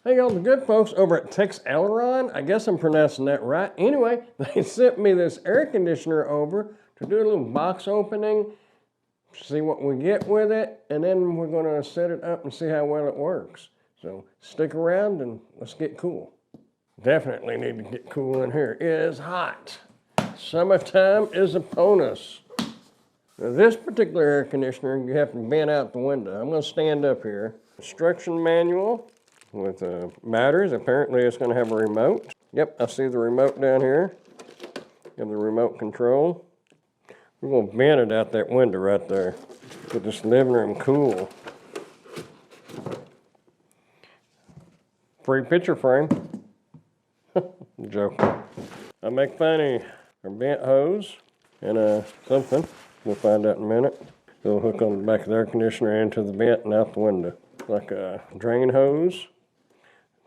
Hey y'all, the good folks over at TECXERLLON, I guess I'm pronouncing that right. Anyway, they sent me this air conditioner over to do a little box opening, see what we get with it, and then we're gonna set it up and see how well it works. So stick around and let's get cool. Definitely need to get cool in here. It is hot. Summertime is upon us. Now this particular air conditioner, you have to vent out the window. I'm gonna stand up here. Instruction manual with batteries. Apparently it's gonna have a remote. Yep, I see the remote down here. You have the remote control. We're gonna vent it out that window right there. Get this living room cool. Free picture frame. Joke. I make funny. A vent hose and something. We'll find out in a minute. It'll hook on the back of the air conditioner into the vent and out the window. Like a drain hose.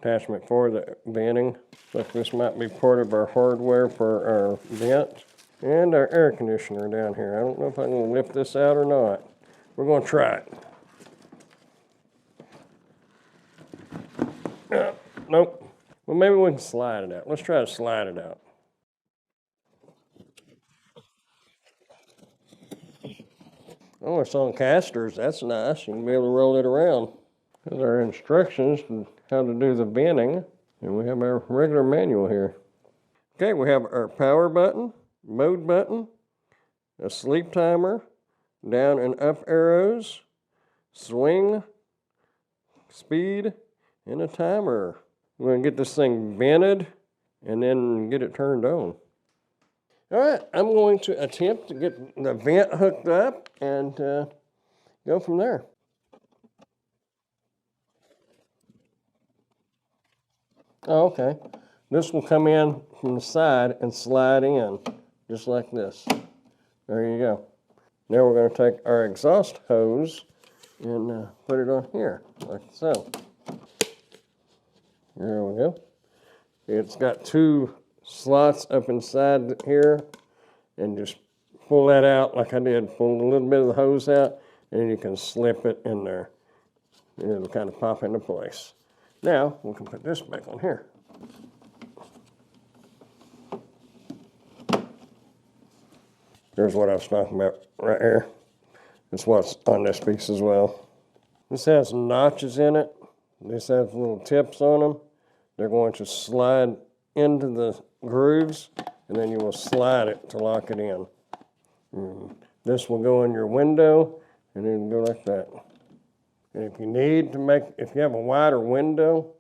Attachment for the venting. Like this might be part of our hardware for our vent. And our air conditioner down here. I don't know if I'm going to lift this out or not. We're going to try it. Nope. Well, maybe we can slide it out. Let's try to slide it out. Oh, it's on casters. That's nice. You can be able to roll it around. There's our instructions on how to do the venting. And we have our regular manual here. Okay, we have our power button, mode button, a sleep timer, down and up arrows, swing, speed, and a timer. We're going to get this thing vented and then get it turned on. All right, I'm going to attempt to get the vent hooked up and go from there. Oh, okay. This will come in from the side and slide in, just like this. There you go. Now we're going to take our exhaust hose and put it on here, like so. There we go. It's got two slots up inside here, and just pull that out like I did. Pull a little bit of the hose out, and you can slip it in there. And it'll kind of pop into place. Now, we can put this back on here. There's what I was talking about right here. That's what's on this piece as well. This has notches in it. This has little tips on them. They're going to slide into the grooves, and then you will slide it to lock it in. This will go in your window, and it'll go like that. And if you need to if you have a wider window,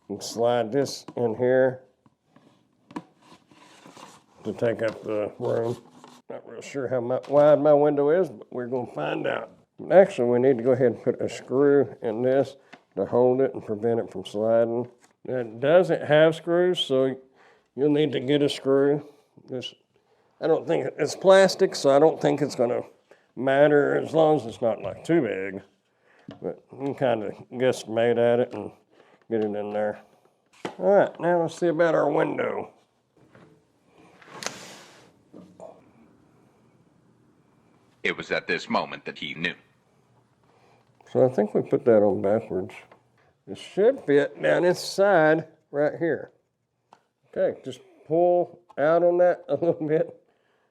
you can slide this in here to take up the room. Not real sure how wide my window is, but we're going to find out. Actually, we need to go ahead and put a screw in this to hold it and prevent it from sliding. It doesn't have screws, so you'll need to get a screw. I don't think it's plastic, so I don't think it's going to matter as long as it's not like too big. But you can kind of guesstimate at it and get it in there. All right, now let's see about our window. It was at this moment that he knew. So I think we put that on backwards. It should fit down this side right here. Okay, just pull out on that a little bit.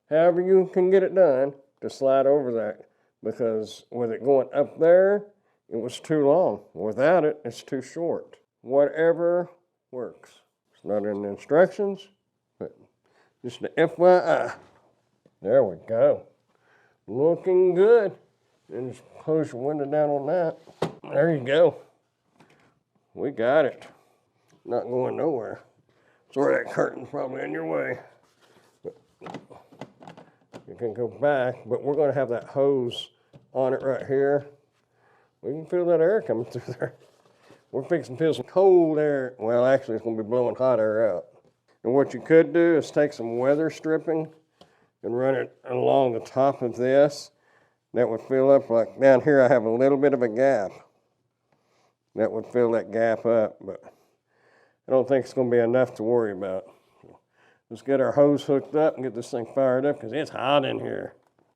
However you can get it done to slide over that. Because with it going up there, it was too long. Without it, it's too short. Whatever works. It's not in the instructions, but just the FYI. There we go. Looking good. And just close your window down on that. There you go. We got it. Not going nowhere. Sorry, that curtain's probably in your way. But you can go back, but we're going to have that hose on it right here. We can feel that air coming through there. We're fixing to feel some cold air. Well, actually, it's going to be blowing hot air out. And what you could do is take some weather stripping and run it along the top of this. That would fill up, like down here I have a little bit of a gap. That would fill that gap up, but I don't think it's going to be enough to worry about. Let's get our hose hooked up and get this thing fired up because it's hot in here.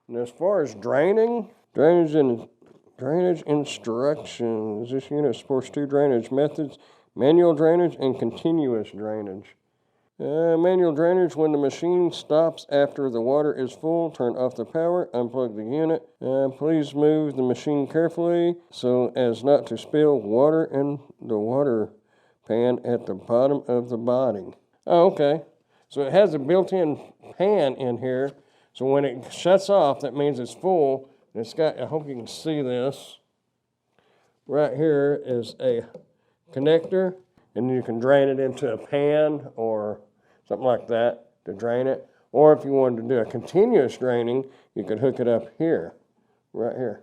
And as far as drainage instructions, this unit supports two drainage methods, Manual drainage and continuous drainage. Manual drainage, when the machine stops after the water is full, turn off the power, unplug the unit. Please move the machine carefully so as not to spill water in the water pan at the bottom of the body. Oh, okay. So it has a built-in pan in here, so when it shuts off, that means it's full. It's got, I hope you can see this. Right here is a connector, and you can drain it into a pan or something like that to drain it. Or if you wanted to do a continuous draining, you could hook it up here, right here.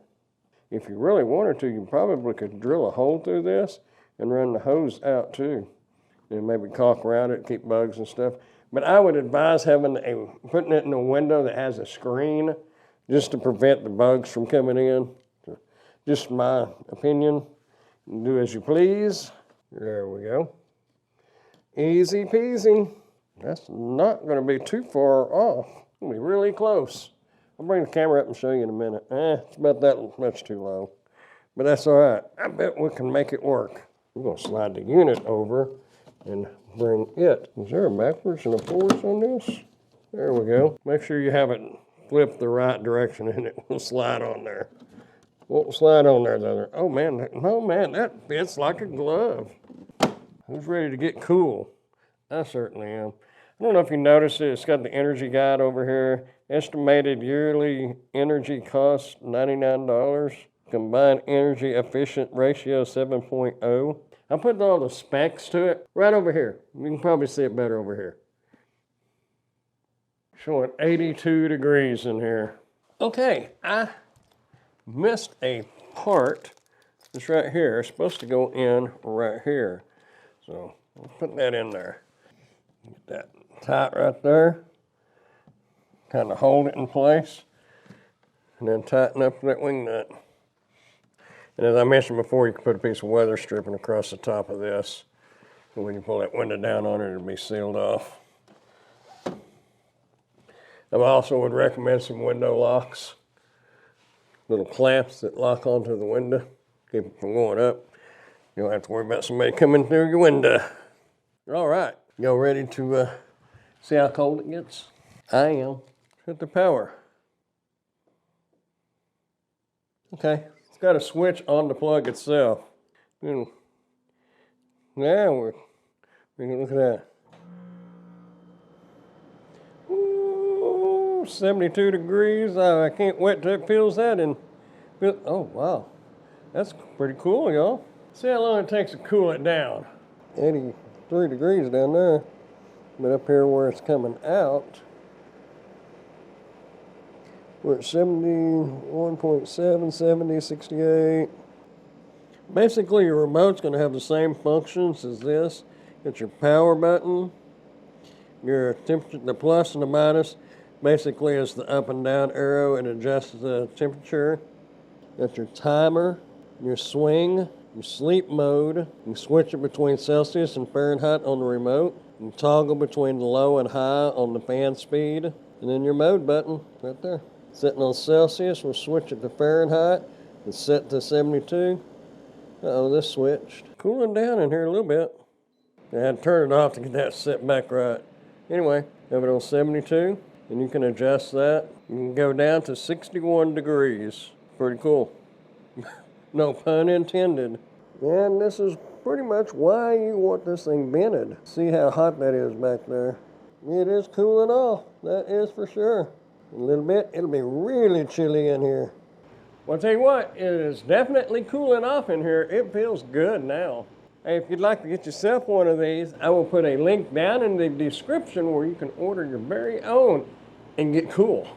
If you really wanted to, you probably could drill a hole through this and run the hose out too. And maybe caulk around it, keep bugs and stuff. But I would advise putting it in a window that has a screen just to prevent the bugs from coming in. Just my opinion. Do as you please. There we go. Easy peasy. That's not going to be too far off. It's going to be really close. I'll bring the camera up and show you in a minute. It's about that much too low. But that's all right. I bet we can make it work. We're going to slide the unit over and bring it. Is there a backwards and a forwards on this? There we go. Make sure you have it flipped the right direction and it will slide on there. Won't slide on there, the other. Oh man, no man, that fits like a glove. Who's ready to get cool? I certainly am. I don't know if you noticed it, it's got the energy guide over here. Estimated yearly energy cost, $99. Combined energy efficient ratio, 7.0. I put all the specs to it right over here. You can probably see it better over here. Showing 82 degrees in here. Okay, I missed a part. It's right here. It's supposed to go in right here. So I'll put that in there. Get that tight right there. Kind of hold it in place. And then tighten up that wing nut. And as I mentioned before, you can put a piece of weather stripping across the top of this. And when you pull that window down on it, it'll be sealed off. I also would recommend some window locks. Little clamps that lock onto the window. Keep it from going up. You don't have to worry about somebody coming through your window. All right. Y'all ready to see how cold it gets? I am. Hit the power. Okay. It's got a switch on the plug itself. Now we're gonna look at that. Ooh, 72 degrees. I can't wait till it feels that and oh wow. That's pretty cool, y'all. See how long it takes to cool it down. 83 degrees down there. But up here where it's coming out, we're at 71.7, 70, 68. Basically, your remote's going to have the same functions as this. It's your power button, your temperature, the plus and the minus. Basically, is the up and down arrow and adjusts the temperature. That's your timer, your swing, your sleep mode. You switch it between Celsius and Fahrenheit on the remote. You toggle between the low and high on the fan speed. And then your mode button right there. Setting on Celsius, we'll switch it to Fahrenheit and set to 72. Uh-oh, this switched. Cooling down in here a little bit. I had to turn it off to get that set back right. Anyway, have it on 72, and you can adjust that. You can go down to 61 degrees. Pretty cool. No pun intended. And this is pretty much why you want this thing vented. See how hot that is back there. It is cooling off, that is for sure. In a little bit, it'll be really chilly in here. Well, I'll tell you what, it is definitely cooling off in here. It feels good now. Hey, if you'd like to get yourself one of these, I will put a link down in the description where you can order your very own and get cool.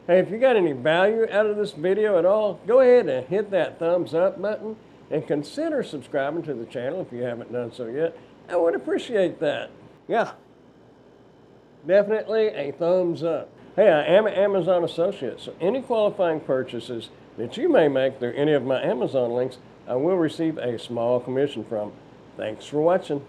Hey, if you got any value out of this video at all, go ahead and hit that thumbs up button and consider subscribing to the channel if you haven't done so yet. I would appreciate that. Yeah, definitely a thumbs up. Hey, I am an Amazon associate, so any qualifying purchases that you may make through any of my Amazon links, I will receive a small commission from. Thanks for watching.